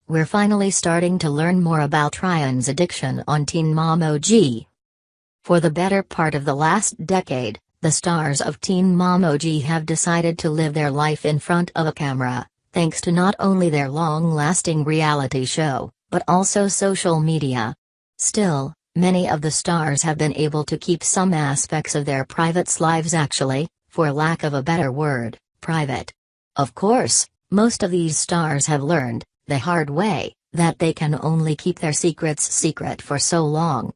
we're finally starting to learn more about Ryan's addiction on Teen Mom OG. For the better part of the last decade, the stars of Teen Mom OG have decided to live their life in front of a camera, thanks to not only their long-lasting reality show, but also social media. Still, many of the stars have been able to keep some aspects of their private lives actually, for lack of a better word, private. Of course, most of these stars have learned, the hard way, that they can only keep their secrets secret for so long.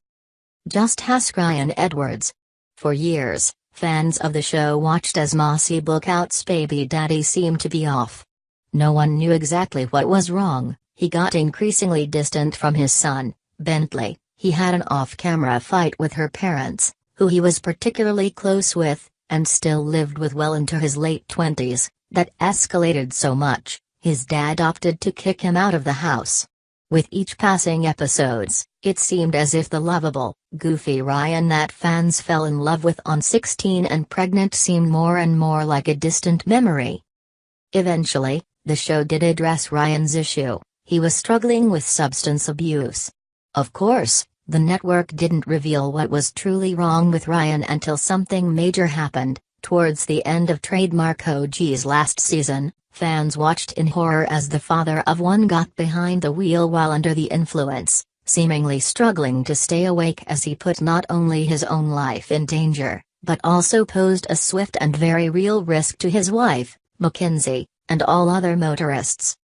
Just ask Ryan Edwards. For years, fans of the show watched as Mossy Bookout's baby daddy seemed to be off. No one knew exactly what was wrong. He got increasingly distant from his son, Bentley. He had an off-camera fight with her parents, who he was particularly close with, and still lived with well into his late 20s, that escalated so much, his dad opted to kick him out of the house. With each passing episodes, it seemed as if the lovable, goofy Ryan that fans fell in love with on 16 and Pregnant seemed more and more like a distant memory. Eventually, the show did address Ryan's issue. He was struggling with substance abuse. Of course, the network didn't reveal what was truly wrong with Ryan until something major happened. Towards the end of Trademark OG's last season, fans watched in horror as the father of one got behind the wheel while under the influence, seemingly struggling to stay awake as he put not only his own life in danger, but also posed a swift and very real risk to his wife, Mackenzie, and all other motorists.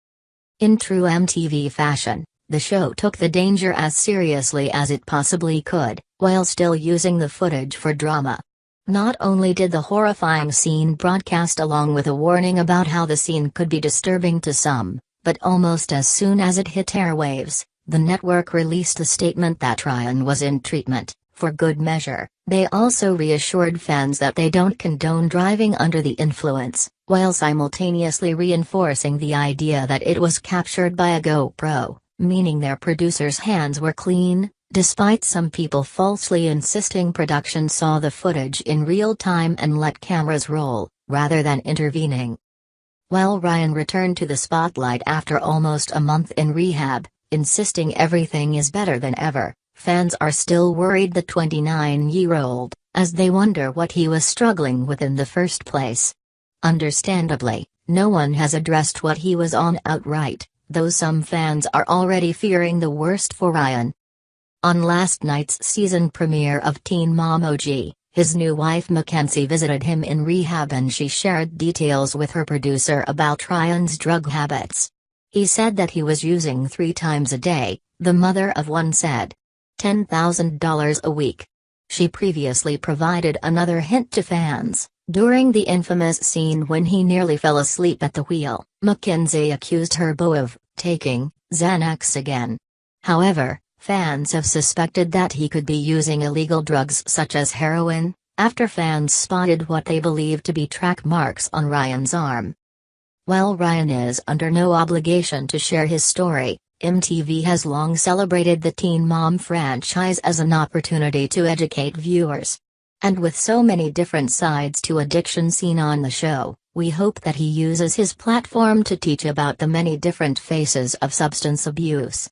In true MTV fashion, the show took the danger as seriously as it possibly could, while still using the footage for drama. Not only did the horrifying scene broadcast along with a warning about how the scene could be disturbing to some, but almost as soon as it hit airwaves, the network released a statement that Ryan was in treatment, for good measure. They also reassured fans that they don't condone driving under the influence, while simultaneously reinforcing the idea that it was captured by a GoPro, meaning their producers' hands were clean, despite some people falsely insisting production saw the footage in real time and let cameras roll, rather than intervening. While Ryan returned to the spotlight after almost a month in rehab, insisting everything is better than ever, fans are still worried the 29-year-old, as they wonder what he was struggling with in the first place. Understandably, no one has addressed what he was on outright, though some fans are already fearing the worst for Ryan. On last night's season premiere of Teen Mom OG, his new wife Mackenzie visited him in rehab and she shared details with her producer about Ryan's drug habits. He said that he was using 3 times a day, the mother of one said. $10,000 a week. She previously provided another hint to fans. During the infamous scene when he nearly fell asleep at the wheel, Mackenzie accused her of taking Xanax again. However, fans have suspected that he could be using illegal drugs such as heroin, after fans spotted what they believe to be track marks on Ryan's arm. While Ryan is under no obligation to share his story, MTV has long celebrated the Teen Mom franchise as an opportunity to educate viewers. And with so many different sides to addiction seen on the show, we hope that he uses his platform to teach about the many different faces of substance abuse.